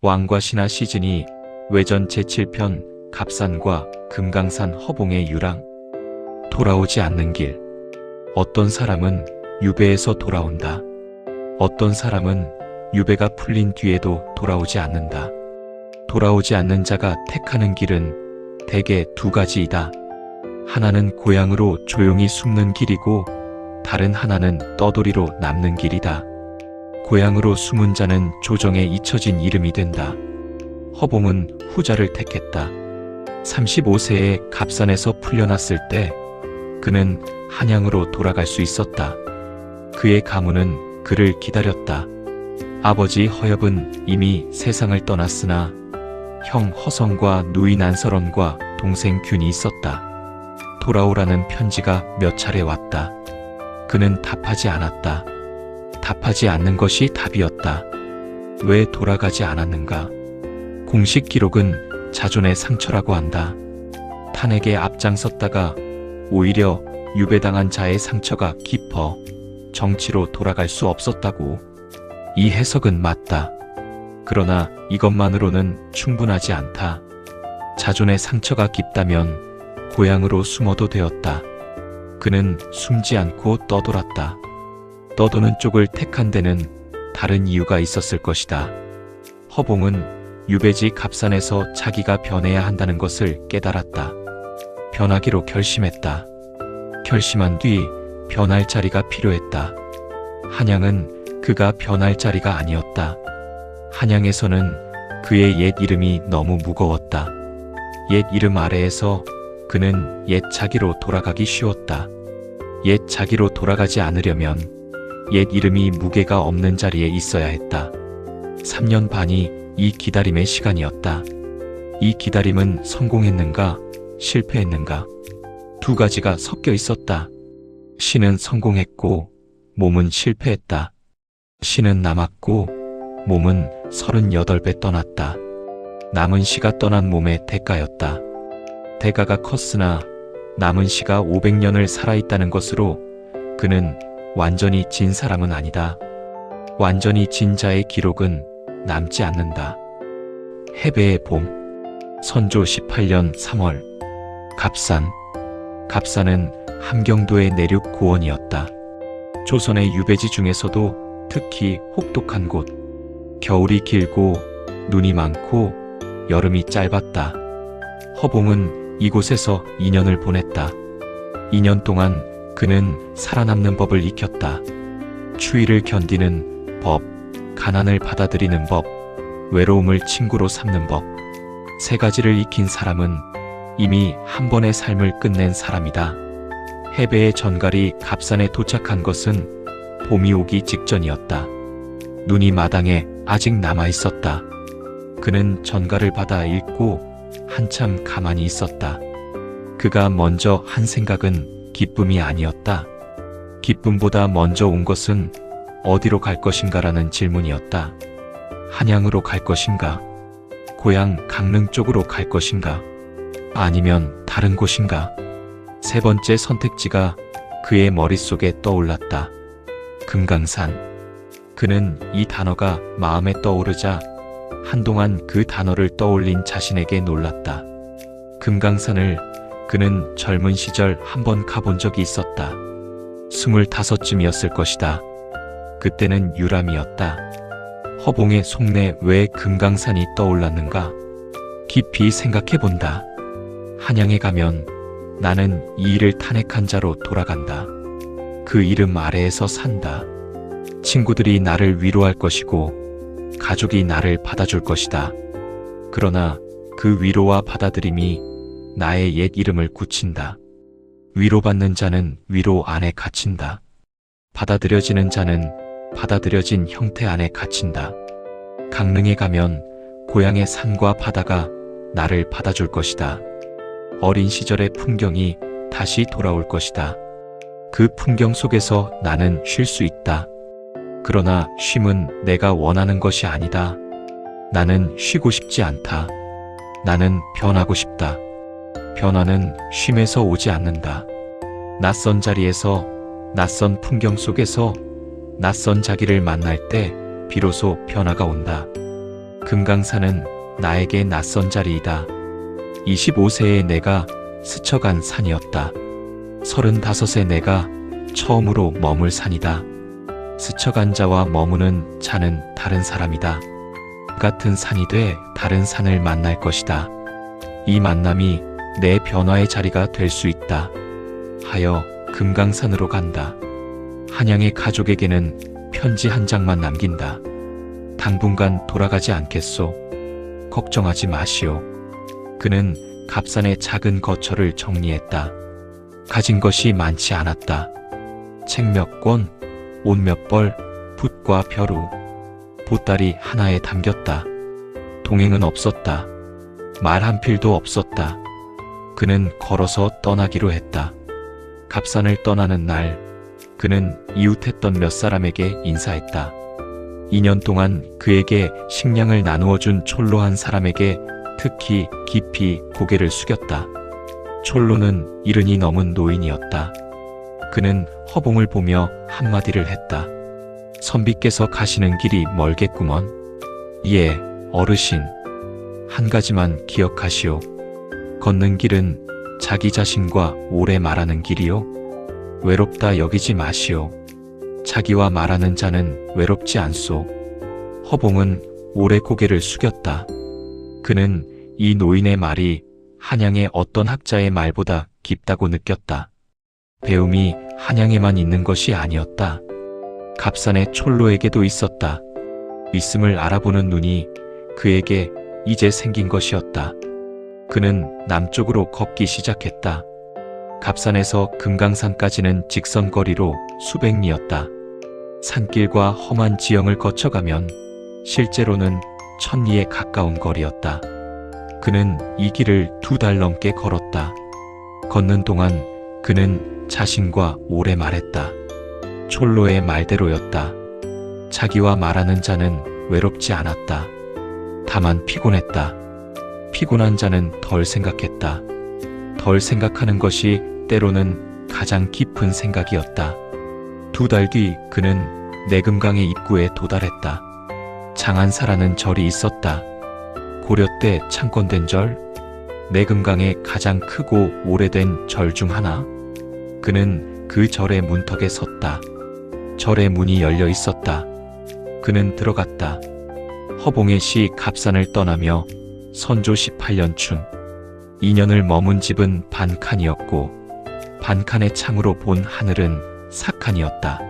왕과 신하 시즌이 외전 제7편 갑산과 금강산 허봉의 유랑. 돌아오지 않는 길. 어떤 사람은 유배에서 돌아온다. 어떤 사람은 유배가 풀린 뒤에도 돌아오지 않는다. 돌아오지 않는 자가 택하는 길은 대개 두 가지이다. 하나는 고향으로 조용히 숨는 길이고 다른 하나는 떠돌이로 남는 길이다. 고향으로 숨은 자는 조정에 잊혀진 이름이 된다. 허봉은 후자를 택했다. 35세에 갑산에서 풀려났을 때 그는 한양으로 돌아갈 수 있었다. 그의 가문은 그를 기다렸다. 아버지 허엽은 이미 세상을 떠났으나 형 허성과 누이 난설원과 동생 균이 있었다. 돌아오라는 편지가 몇 차례 왔다. 그는 답하지 않았다. 답하지 않는 것이 답이었다. 왜 돌아가지 않았는가? 공식 기록은 자존의 상처라고 한다. 탄핵에 앞장섰다가 오히려 유배당한 자의 상처가 깊어 정치로 돌아갈 수 없었다고. 이 해석은 맞다. 그러나 이것만으로는 충분하지 않다. 자존의 상처가 깊다면 고향으로 숨어도 되었다. 그는 숨지 않고 떠돌았다. 떠도는 쪽을 택한 데는 다른 이유가 있었을 것이다. 허봉은 유배지 갑산에서 자기가 변해야 한다는 것을 깨달았다. 변하기로 결심했다. 결심한 뒤 변할 자리가 필요했다. 한양은 그가 변할 자리가 아니었다. 한양에서는 그의 옛 이름이 너무 무거웠다. 옛 이름 아래에서 그는 옛 자기로 돌아가기 쉬웠다. 옛 자기로 돌아가지 않으려면 옛 이름이 무게가 없는 자리에 있어야 했다. 3년 반이 이 기다림의 시간이었다. 이 기다림은 성공했는가, 실패했는가? 두 가지가 섞여 있었다. 신은 성공했고 몸은 실패했다. 신은 남았고 몸은 38배 떠났다. 남은 시가 떠난 몸의 대가였다. 대가가 컸으나 남은 시가 500년을 살아있다는 것으로 그는 완전히 진 사람은 아니다. 완전히 진 자의 기록은 남지 않는다. 해배의 봄. 선조 18년 3월. 갑산. 갑산은 함경도의 내륙 고원이었다. 조선의 유배지 중에서도 특히 혹독한 곳. 겨울이 길고 눈이 많고 여름이 짧았다. 허봉은 이곳에서 2년을 보냈다. 2년 동안 그는 살아남는 법을 익혔다. 추위를 견디는 법, 가난을 받아들이는 법, 외로움을 친구로 삼는 법. 세 가지를 익힌 사람은 이미 한 번의 삶을 끝낸 사람이다. 해배의 전갈이 갑산에 도착한 것은 봄이 오기 직전이었다. 눈이 마당에 아직 남아 있었다. 그는 전갈을 받아 읽고 한참 가만히 있었다. 그가 먼저 한 생각은 기쁨이 아니었다. 기쁨보다 먼저 온 것은 어디로 갈 것인가라는 질문이었다. 한양으로 갈 것인가? 고향 강릉 쪽으로 갈 것인가? 아니면 다른 곳인가? 세 번째 선택지가 그의 머릿속에 떠올랐다. 금강산. 그는 이 단어가 마음에 떠오르자 한동안 그 단어를 떠올린 자신에게 놀랐다. 금강산을 그는 젊은 시절 한번 가본 적이 있었다. 25쯤이었을 것이다. 그때는 유람이었다. 허봉의 속내 왜 금강산이 떠올랐는가? 깊이 생각해본다. 한양에 가면 나는 이 일을 탄핵한 자로 돌아간다. 그 이름 아래에서 산다. 친구들이 나를 위로할 것이고 가족이 나를 받아줄 것이다. 그러나 그 위로와 받아들임이 나의 옛 이름을 굳힌다. 위로받는 자는 위로 안에 갇힌다. 받아들여지는 자는 받아들여진 형태 안에 갇힌다. 강릉에 가면 고향의 산과 바다가 나를 받아줄 것이다. 어린 시절의 풍경이 다시 돌아올 것이다. 그 풍경 속에서 나는 쉴 수 있다. 그러나 쉼은 내가 원하는 것이 아니다. 나는 쉬고 싶지 않다. 나는 변하고 싶다. 변화는 쉼에서 오지 않는다. 낯선 자리에서, 낯선 풍경 속에서 낯선 자기를 만날 때 비로소 변화가 온다. 그 금강산은 나에게 낯선 자리이다. 25세에 내가 스쳐간 산이었다. 35에 내가 처음으로 머물 산이다. 스쳐간 자와 머무는 자는 다른 사람이다. 같은 산이 돼 다른 산을 만날 것이다. 이 만남이 내 변화의 자리가 될 수 있다. 하여 금강산으로 간다. 한양의 가족에게는 편지 한 장만 남긴다. 당분간 돌아가지 않겠소. 걱정하지 마시오. 그는 갑산의 작은 거처를 정리했다. 가진 것이 많지 않았다. 책 몇 권, 옷 몇 벌, 붓과 벼루, 보따리 하나에 담겼다. 동행은 없었다. 말 한 필도 없었다. 그는 걸어서 떠나기로 했다. 갑산을 떠나는 날, 그는 이웃했던 몇 사람에게 인사했다. 2년 동안 그에게 식량을 나누어 준 촐로 한 사람에게 특히 깊이 고개를 숙였다. 촐로는 70이 넘은 노인이었다. 그는 허봉을 보며 한마디를 했다. 선비께서 가시는 길이 멀겠구먼. 예, 어르신. 한 가지만 기억하시오. 걷는 길은 자기 자신과 오래 말하는 길이요. 외롭다 여기지 마시오. 자기와 말하는 자는 외롭지 않소. 허봉은 오래 고개를 숙였다. 그는 이 노인의 말이 한양의 어떤 학자의 말보다 깊다고 느꼈다. 배움이 한양에만 있는 것이 아니었다. 갑산의 촐로에게도 있었다. 있음을 알아보는 눈이 그에게 이제 생긴 것이었다. 그는 남쪽으로 걷기 시작했다. 갑산에서 금강산까지는 직선거리로 수백 리였다. 산길과 험한 지형을 거쳐가면 실제로는 1000리에 가까운 거리였다. 그는 이 길을 2달 넘게 걸었다. 걷는 동안 그는 자신과 오래 말했다. 촐로의 말대로였다. 자기와 말하는 자는 외롭지 않았다. 다만 피곤했다. 피곤한 자는 덜 생각했다. 덜 생각하는 것이 때로는 가장 깊은 생각이었다. 2달 뒤 그는 내금강의 입구에 도달했다. 장안사라는 절이 있었다. 고려 때 창건된 절, 내금강의 가장 크고 오래된 절 중 하나. 그는 그 절의 문턱에 섰다. 절의 문이 열려 있었다. 그는 들어갔다. 허봉의 시 갑산을 떠나며 선조 18년 춘 2년을 머문 집은 반칸이었고 반칸의 창으로 본 하늘은 사칸이었다.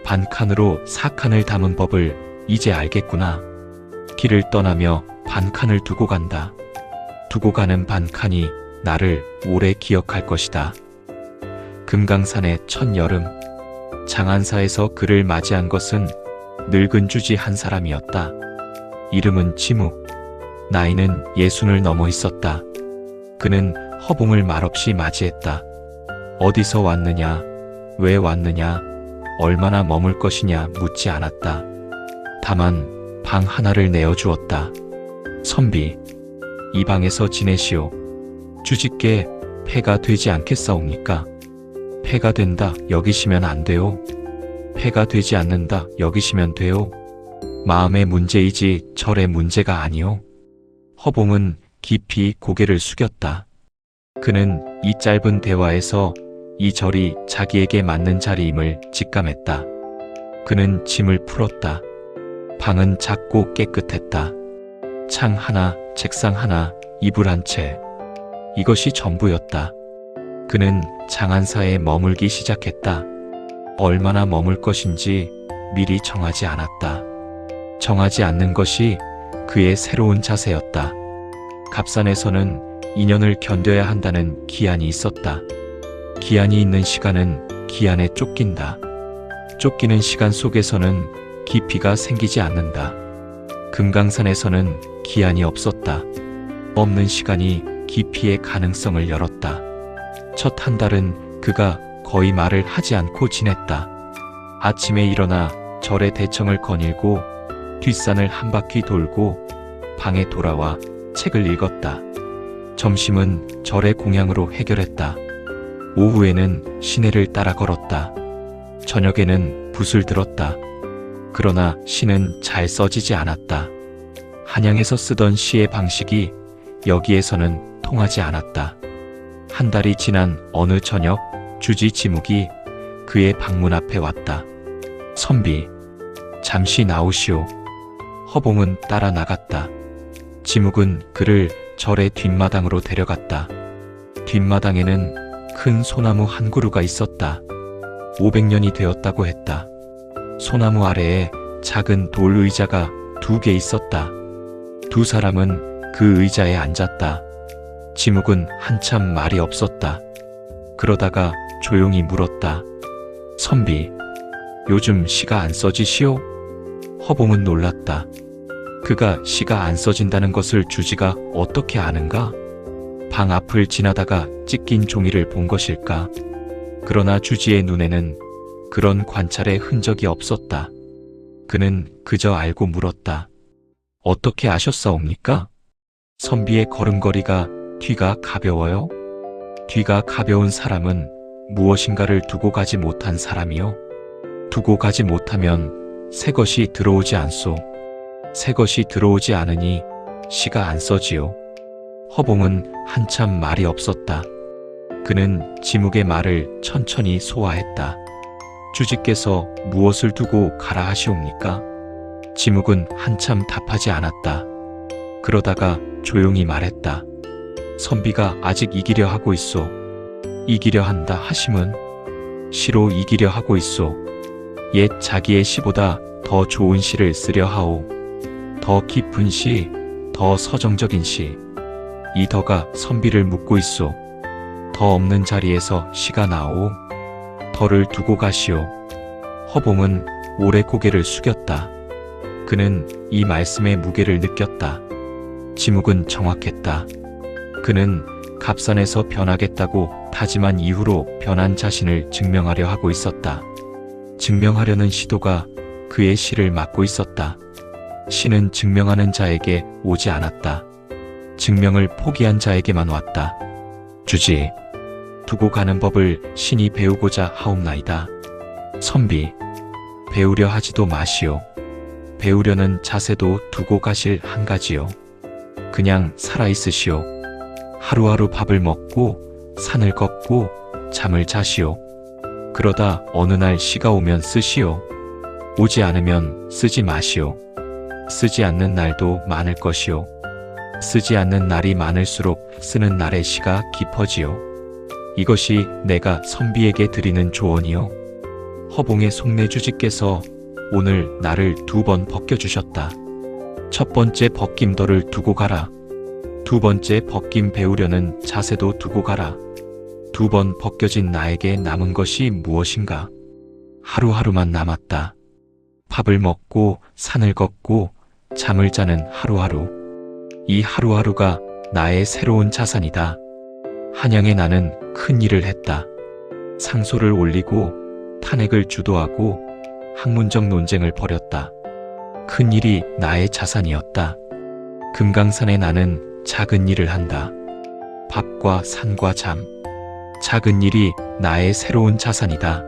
반칸으로 사칸을 담은 법을 이제 알겠구나. 길을 떠나며 반칸을 두고 간다. 두고 가는 반칸이 나를 오래 기억할 것이다. 금강산의 첫 여름, 장안사에서 그를 맞이한 것은 늙은 주지 한 사람이었다. 이름은 지묵, 나이는 60을 넘어 있었다. 그는 허봉을 말없이 맞이했다. 어디서 왔느냐, 왜 왔느냐, 얼마나 머물 것이냐 묻지 않았다. 다만 방 하나를 내어주었다. 선비, 이 방에서 지내시오. 주직께 폐가 되지 않겠사옵니까? 폐가 된다 여기시면 안 돼요. 폐가 되지 않는다 여기시면 돼요. 마음의 문제이지 절의 문제가 아니오. 허봉은 깊이 고개를 숙였다. 그는 이 짧은 대화에서 이 절이 자기에게 맞는 자리임을 직감했다. 그는 짐을 풀었다. 방은 작고 깨끗했다. 창 하나, 책상 하나, 이불 한 채. 이것이 전부였다. 그는 장안사에 머물기 시작했다. 얼마나 머물 것인지 미리 정하지 않았다. 정하지 않는 것이 그의 새로운 자세였다. 갑산에서는 2년을 견뎌야 한다는 기한이 있었다. 기한이 있는 시간은 기한에 쫓긴다. 쫓기는 시간 속에서는 깊이가 생기지 않는다. 금강산에서는 기한이 없었다. 없는 시간이 깊이의 가능성을 열었다. 첫 한 달은 그가 거의 말을 하지 않고 지냈다. 아침에 일어나 절의 대청을 거닐고 뒷산을 한 바퀴 돌고 방에 돌아와 책을 읽었다. 점심은 절의 공양으로 해결했다. 오후에는 시내를 따라 걸었다. 저녁에는 붓을 들었다. 그러나 시는 잘 써지지 않았다. 한양에서 쓰던 시의 방식이 여기에서는 통하지 않았다. 한 달이 지난 어느 저녁 주지 지묵이 그의 방문 앞에 왔다. 선비, 잠시 나오시오. 허봉은 따라 나갔다. 지묵은 그를 절의 뒷마당으로 데려갔다. 뒷마당에는 큰 소나무 한 그루가 있었다. 500년이 되었다고 했다. 소나무 아래에 작은 돌 의자가 2개 있었다. 두 사람은 그 의자에 앉았다. 지묵은 한참 말이 없었다. 그러다가 조용히 물었다. 선비, 요즘 시가 안 써지시오? 허봉은 놀랐다. 그가 시가 안 써진다는 것을 주지가 어떻게 아는가? 방 앞을 지나다가 찢긴 종이를 본 것일까? 그러나 주지의 눈에는 그런 관찰의 흔적이 없었다. 그는 그저 알고 물었다. 어떻게 아셨사옵니까? 선비의 걸음걸이가 뒤가 가벼워요? 뒤가 가벼운 사람은 무엇인가를 두고 가지 못한 사람이요. 두고 가지 못하면 새 것이 들어오지 않소. 새 것이 들어오지 않으니 시가 안 써지요. 허봉은 한참 말이 없었다. 그는 지묵의 말을 천천히 소화했다. 주지께서 무엇을 두고 가라 하시옵니까? 지묵은 한참 답하지 않았다. 그러다가 조용히 말했다. 선비가 아직 이기려 하고 있소. 이기려 한다 하심은 시로 이기려 하고 있소. 옛 자기의 시보다 더 좋은 시를 쓰려 하오. 더 깊은 시, 더 서정적인 시. 이 더가 선비를 묻고 있소. 더 없는 자리에서 시가 나오. 더를 두고 가시오. 허봉은 오래 고개를 숙였다. 그는 이 말씀의 무게를 느꼈다. 지묵은 정확했다. 그는 갑산에서 변하겠다고 다짐한 이후로 변한 자신을 증명하려 하고 있었다. 증명하려는 시도가 그의 시를 막고 있었다. 시는 증명하는 자에게 오지 않았다. 증명을 포기한 자에게만 왔다. 주지, 두고 가는 법을 신이 배우고자 하옵나이다. 선비, 배우려 하지도 마시오. 배우려는 자세도 두고 가실 한 가지요. 그냥 살아있으시오. 하루하루 밥을 먹고 산을 걷고 잠을 자시오. 그러다 어느 날 시가 오면 쓰시오. 오지 않으면 쓰지 마시오. 쓰지 않는 날도 많을 것이오. 쓰지 않는 날이 많을수록 쓰는 날의 시가 깊어지오. 이것이 내가 선비에게 드리는 조언이요. 허봉의 속내주지께서 오늘 나를 2번 벗겨주셨다. 첫 번째 벗김더를 두고 가라. 두 번째 벗김 배우려는 자세도 두고 가라. 2번 벗겨진 나에게 남은 것이 무엇인가? 하루하루만 남았다. 밥을 먹고 산을 걷고 잠을 자는 하루하루. 이 하루하루가 나의 새로운 자산이다. 한양에 나는 큰 일을 했다. 상소를 올리고 탄핵을 주도하고 학문적 논쟁을 벌였다. 큰 일이 나의 자산이었다. 금강산에 나는 작은 일을 한다. 밥과 산과 잠. 작은 일이 나의 새로운 자산이다.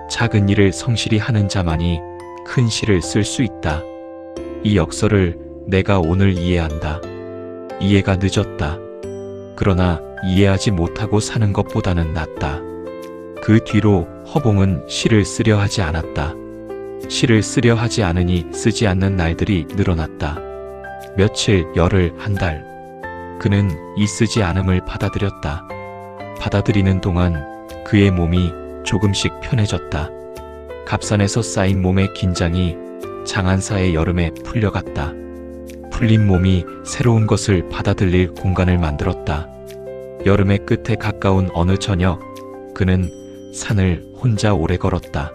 작은 일을 성실히 하는 자만이 큰 시를 쓸 수 있다. 이 역설을 내가 오늘 이해한다. 이해가 늦었다. 그러나 이해하지 못하고 사는 것보다는 낫다. 그 뒤로 허봉은 시를 쓰려 하지 않았다. 시를 쓰려 하지 않으니 쓰지 않는 날들이 늘어났다. 며칠, 열흘, 한 달. 그는 이 쓰지 않음을 받아들였다. 받아들이는 동안 그의 몸이 조금씩 편해졌다. 갑산에서 쌓인 몸의 긴장이 장안사의 여름에 풀려갔다. 풀린 몸이 새로운 것을 받아들일 공간을 만들었다. 여름의 끝에 가까운 어느 저녁, 그는 산을 혼자 오래 걸었다.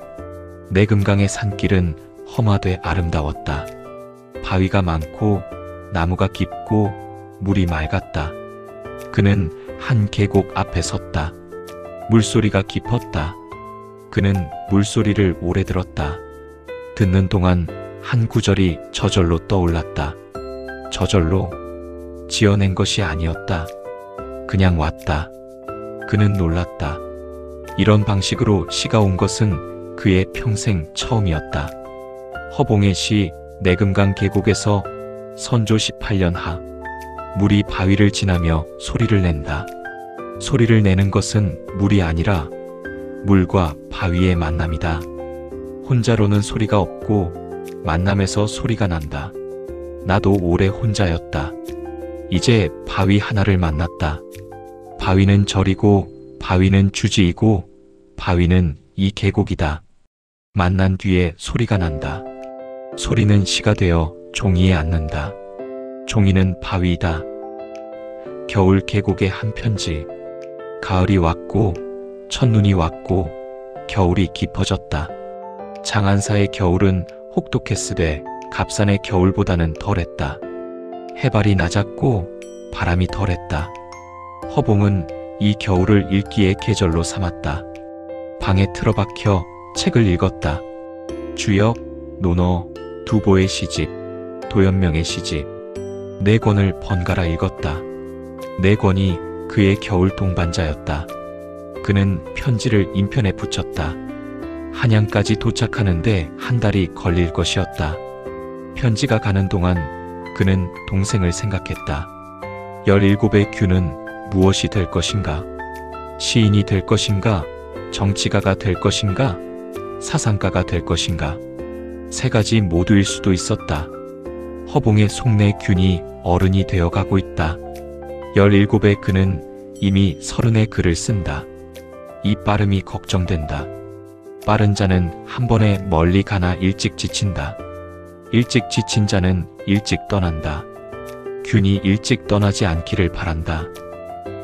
내금강의 산길은 험하되 아름다웠다. 바위가 많고 나무가 깊고 물이 맑았다. 그는 한 계곡 앞에 섰다. 물소리가 깊었다. 그는 물소리를 오래 들었다. 듣는 동안 한 구절이 저절로 떠올랐다. 저절로 지어낸 것이 아니었다. 그냥 왔다. 그는 놀랐다. 이런 방식으로 시가 온 것은 그의 평생 처음이었다. 허봉의 시 내금강 계곡에서 선조 18년 하. 물이 바위를 지나며 소리를 낸다. 소리를 내는 것은 물이 아니라 물과 바위의 만남이다. 혼자로는 소리가 없고 만남에서 소리가 난다. 나도 오래 혼자였다. 이제 바위 하나를 만났다. 바위는 절이고 바위는 주지이고 바위는 이 계곡이다. 만난 뒤에 소리가 난다. 소리는 시가 되어 종이에 앉는다. 종이는 바위이다. 겨울 계곡의 한 편지. 가을이 왔고 첫눈이 왔고 겨울이 깊어졌다. 장안사의 겨울은 혹독했으되 갑산의 겨울보다는 덜했다. 해발이 낮았고 바람이 덜했다. 허봉은 이 겨울을 읽기의 계절로 삼았다. 방에 틀어박혀 책을 읽었다. 주역, 논어, 두보의 시집, 도연명의 시집 4권을 번갈아 읽었다. 4권이 그의 겨울 동반자였다. 그는 편지를 인편에 붙였다. 한양까지 도착하는데 한 달이 걸릴 것이었다. 편지가 가는 동안 그는 동생을 생각했다. 17의 규는 무엇이 될 것인가? 시인이 될 것인가? 정치가가 될 것인가? 사상가가 될 것인가? 3가지 모두일 수도 있었다. 허봉의 속내 균이 어른이 되어가고 있다. 17의 그는 이미 30의 글을 쓴다. 이 빠름이 걱정된다. 빠른 자는 한 번에 멀리 가나 일찍 지친다. 일찍 지친 자는 일찍 떠난다. 균이 일찍 떠나지 않기를 바란다.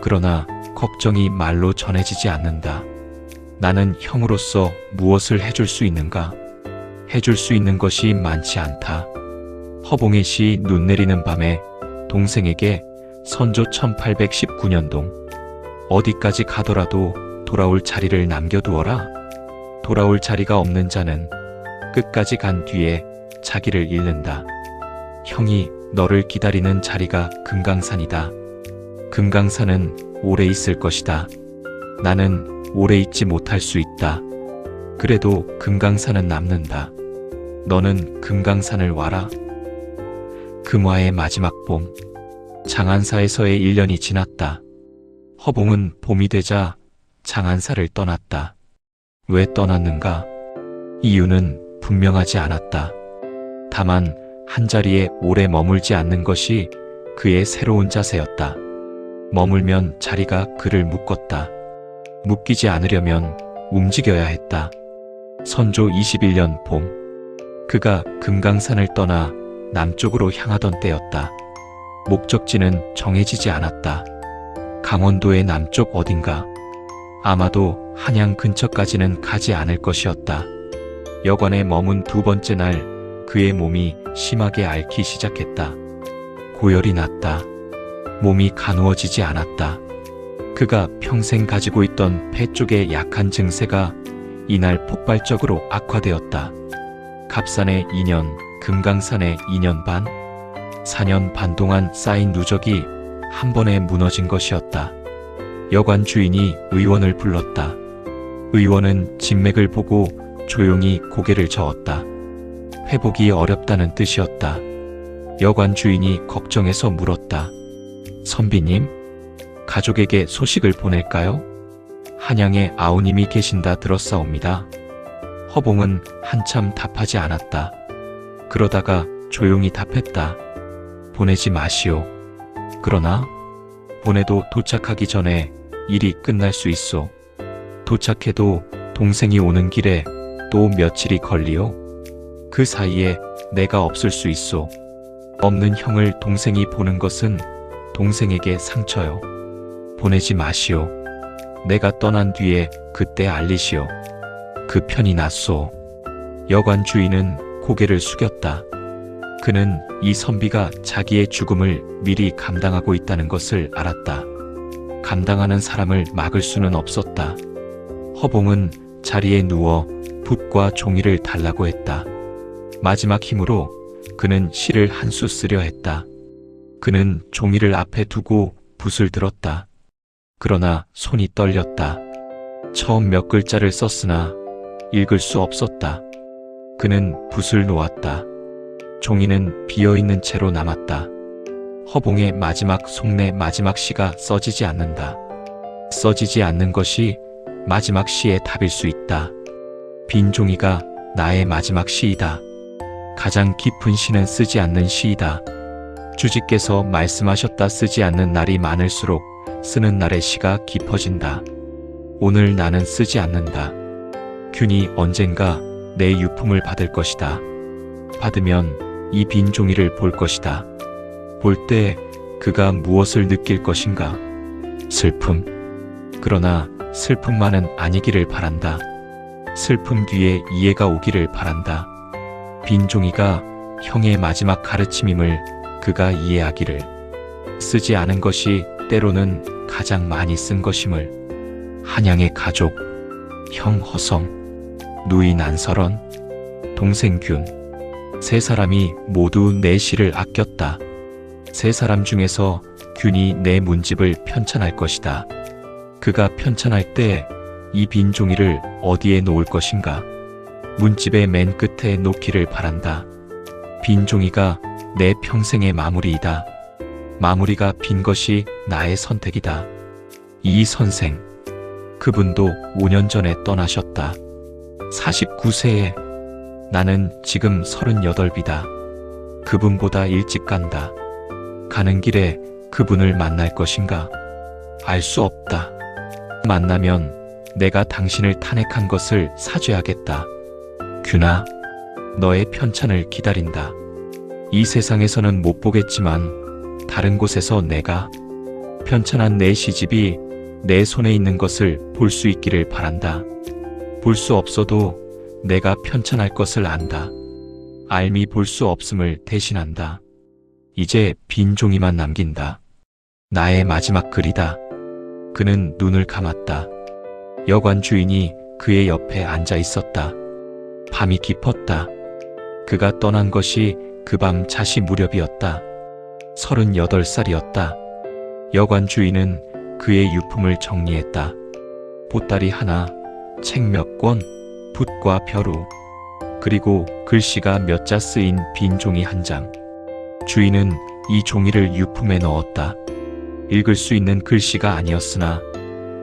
그러나 걱정이 말로 전해지지 않는다. 나는 형으로서 무엇을 해줄 수 있는가? 해줄 수 있는 것이 많지 않다. 허봉의 시 눈 내리는 밤에 동생에게 선조 1819년동 어디까지 가더라도 돌아올 자리를 남겨두어라. 돌아올 자리가 없는 자는 끝까지 간 뒤에 자기를 잃는다. 형이 너를 기다리는 자리가 금강산이다. 금강산은 오래 있을 것이다. 나는 오래 있지 못할 수 있다. 그래도 금강산은 남는다. 너는 금강산을 와라. 금화의 마지막 봄. 장안사에서의 1년이 지났다. 허봉은 봄이 되자 장안사를 떠났다. 왜 떠났는가? 이유는 분명하지 않았다. 다만 한자리에 오래 머물지 않는 것이 그의 새로운 자세였다. 머물면 자리가 그를 묶었다. 묶이지 않으려면 움직여야 했다. 선조 21년 봄. 그가 금강산을 떠나 남쪽으로 향하던 때였다. 목적지는 정해지지 않았다. 강원도의 남쪽 어딘가. 아마도 한양 근처까지는 가지 않을 것이었다. 여관에 머문 2번째 날 그의 몸이 심하게 앓기 시작했다. 고열이 났다. 몸이 가누어지지 않았다. 그가 평생 가지고 있던 폐 쪽의 약한 증세가 이날 폭발적으로 악화되었다. 갑산의 2년, 금강산의 2년 반, 4년 반 동안 쌓인 누적이 한 번에 무너진 것이었다. 여관 주인이 의원을 불렀다. 의원은 진맥을 보고 조용히 고개를 저었다. 회복이 어렵다는 뜻이었다. 여관 주인이 걱정해서 물었다. 선비님, 가족에게 소식을 보낼까요? 한양에 아우님이 계신다 들었사옵니다. 허봉은 한참 답하지 않았다. 그러다가 조용히 답했다. 보내지 마시오. 그러나 보내도 도착하기 전에 일이 끝날 수 있소. 도착해도 동생이 오는 길에 또 며칠이 걸리오. 그 사이에 내가 없을 수 있소. 없는 형을 동생이 보는 것은 동생에게 상처요. 보내지 마시오. 내가 떠난 뒤에 그때 알리시오. 그 편이 낫소. 여관 주인은 고개를 숙였다. 그는 이 선비가 자기의 죽음을 미리 감당하고 있다는 것을 알았다. 감당하는 사람을 막을 수는 없었다. 허봉은 자리에 누워 붓과 종이를 달라고 했다. 마지막 힘으로 그는 시를 한 수 쓰려 했다. 그는 종이를 앞에 두고 붓을 들었다. 그러나 손이 떨렸다. 처음 몇 글자를 썼으나 읽을 수 없었다. 그는 붓을 놓았다. 종이는 비어있는 채로 남았다. 허봉의 마지막 속내 마지막 시가 써지지 않는다. 써지지 않는 것이 마지막 시의 답일 수 있다. 빈 종이가 나의 마지막 시이다. 가장 깊은 시는 쓰지 않는 시이다. 주지께서 말씀하셨다. 쓰지 않는 날이 많을수록 쓰는 날의 시가 깊어진다. 오늘 나는 쓰지 않는다. 균이 언젠가 내 유품을 받을 것이다. 받으면 이 빈 종이를 볼 것이다. 볼 때 그가 무엇을 느낄 것인가? 슬픔. 그러나 슬픔만은 아니기를 바란다. 슬픔 뒤에 이해가 오기를 바란다. 빈 종이가 형의 마지막 가르침임을 그가 이해하기를. 쓰지 않은 것이 때로는 가장 많이 쓴 것임을. 한양의 가족, 형 허성, 누이 난설원, 동생 균. 세 사람이 모두 내 시를 아꼈다. 세 사람 중에서 균이 내 문집을 편찬할 것이다. 그가 편찬할 때 이 빈 종이를 어디에 놓을 것인가? 문집의 맨 끝에 놓기를 바란다. 빈 종이가 내 평생의 마무리이다. 마무리가 빈 것이 나의 선택이다. 이 선생, 그분도 5년 전에 떠나셨다. 49세에 나는 지금 38이다. 그분보다 일찍 간다. 가는 길에 그분을 만날 것인가? 알 수 없다. 만나면 내가 당신을 탄핵한 것을 사죄하겠다. 균아, 너의 편찬을 기다린다. 이 세상에서는 못 보겠지만 다른 곳에서 내가 편찬한 내 시집이 내 손에 있는 것을 볼 수 있기를 바란다. 볼 수 없어도 내가 편찬할 것을 안다. 알미 볼 수 없음을 대신한다. 이제 빈 종이만 남긴다. 나의 마지막 글이다. 그는 눈을 감았다. 여관 주인이 그의 옆에 앉아 있었다. 밤이 깊었다. 그가 떠난 것이 그 밤 자시 무렵이었다. 38살이었다. 여관 주인은 그의 유품을 정리했다. 보따리 하나, 책 몇 권, 붓과 벼루, 그리고 글씨가 몇 자 쓰인 빈 종이 한 장. 주인은 이 종이를 유품에 넣었다. 읽을 수 있는 글씨가 아니었으나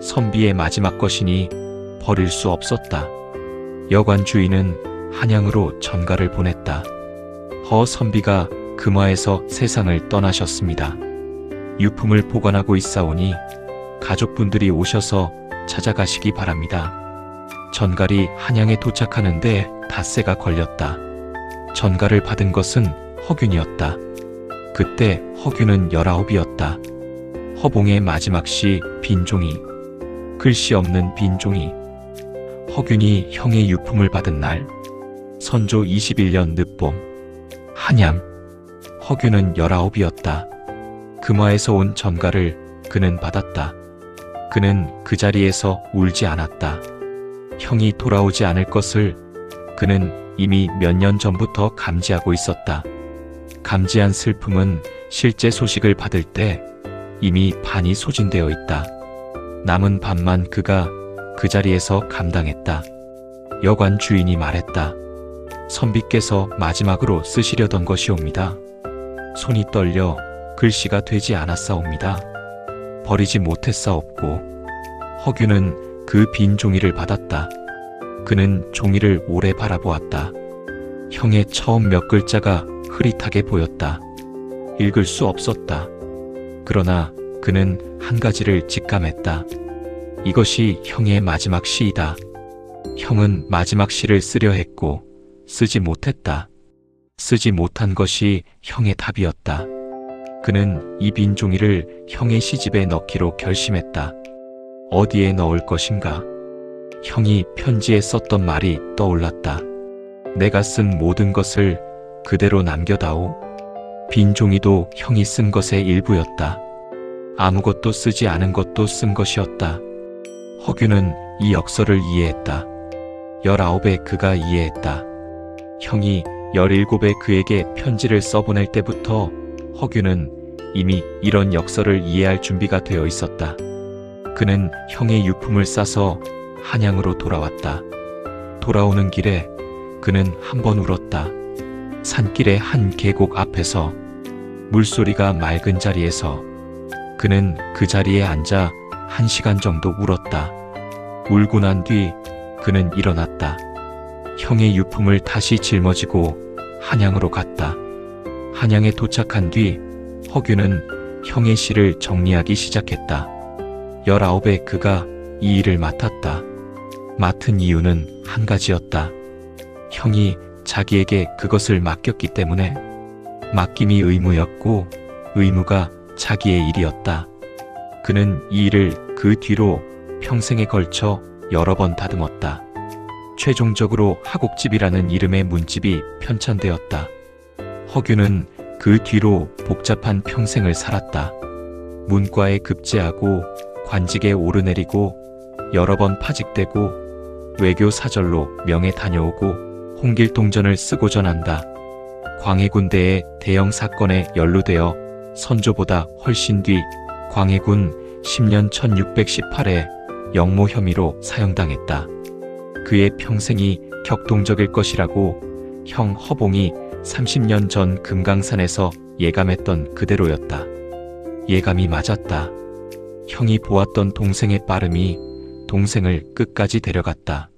선비의 마지막 것이니 버릴 수 없었다. 여관 주인은 한양으로 전가를 보냈다. 허 선비가 금화에서 세상을 떠나셨습니다. 유품을 보관하고 있사오니 가족분들이 오셔서 찾아가시기 바랍니다. 전갈이 한양에 도착하는데 닷새가 걸렸다. 전가를 받은 것은 허균이었다. 그때 허균은 19이었다. 허봉의 마지막 시 빈 종이. 글씨 없는 빈 종이. 허균이 형의 유품을 받은 날. 선조 21년 늦봄. 한양. 허균은 19이었다. 금화에서 온 전가를 그는 받았다. 그는 그 자리에서 울지 않았다. 형이 돌아오지 않을 것을 그는 이미 몇 년 전부터 감지하고 있었다. 감지한 슬픔은 실제 소식을 받을 때 이미 반이 소진되어 있다. 남은 반만 그가 그 자리에서 감당했다. 여관 주인이 말했다. 선비께서 마지막으로 쓰시려던 것이옵니다. 손이 떨려 글씨가 되지 않았사옵니다. 버리지 못했사옵고. 허균은 그 빈 종이를 받았다. 그는 종이를 오래 바라보았다. 형의 처음 몇 글자가 흐릿하게 보였다. 읽을 수 없었다. 그러나 그는 한 가지를 직감했다. 이것이 형의 마지막 시이다. 형은 마지막 시를 쓰려 했고 쓰지 못했다. 쓰지 못한 것이 형의 답이었다. 그는 이 빈 종이를 형의 시집에 넣기로 결심했다. 어디에 넣을 것인가? 형이 편지에 썼던 말이 떠올랐다. 내가 쓴 모든 것을 그대로 남겨다오. 빈 종이도 형이 쓴 것의 일부였다. 아무것도 쓰지 않은 것도 쓴 것이었다. 허균은 이 역설을 이해했다. 19에 그가 이해했다. 형이 17에 그에게 편지를 써보낼 때부터 허균은 이미 이런 역설을 이해할 준비가 되어 있었다. 그는 형의 유품을 싸서 한양으로 돌아왔다. 돌아오는 길에 그는 한 번 울었다. 산길의 한 계곡 앞에서 물소리가 맑은 자리에서 그는 그 자리에 앉아 1시간 정도 울었다. 울고 난 뒤 그는 일어났다. 형의 유품을 다시 짊어지고 한양으로 갔다. 한양에 도착한 뒤 허균은 형의 시를 정리하기 시작했다. 19에 그가 이 일을 맡았다. 맡은 이유는 한 가지였다. 형이 자기에게 그것을 맡겼기 때문에 맡김이 의무였고 의무가 자기의 일이었다. 그는 이 일을 그 뒤로 평생에 걸쳐 여러 번 다듬었다. 최종적으로 하곡집이라는 이름의 문집이 편찬되었다. 허균은 그 뒤로 복잡한 평생을 살았다. 문과에 급제하고 관직에 오르내리고 여러 번 파직되고 외교 사절로 명예 다녀오고 홍길동전을 쓰고 전한다. 광해군대의 대형 사건에 연루되어 선조보다 훨씬 뒤 광해군 10년 1618에 역모 혐의로 사형당했다. 그의 평생이 격동적일 것이라고 형 허봉이 30년 전 금강산에서 예감했던 그대로였다. 예감이 맞았다. 형이 보았던 동생의 빠름이 동생을 끝까지 데려갔다.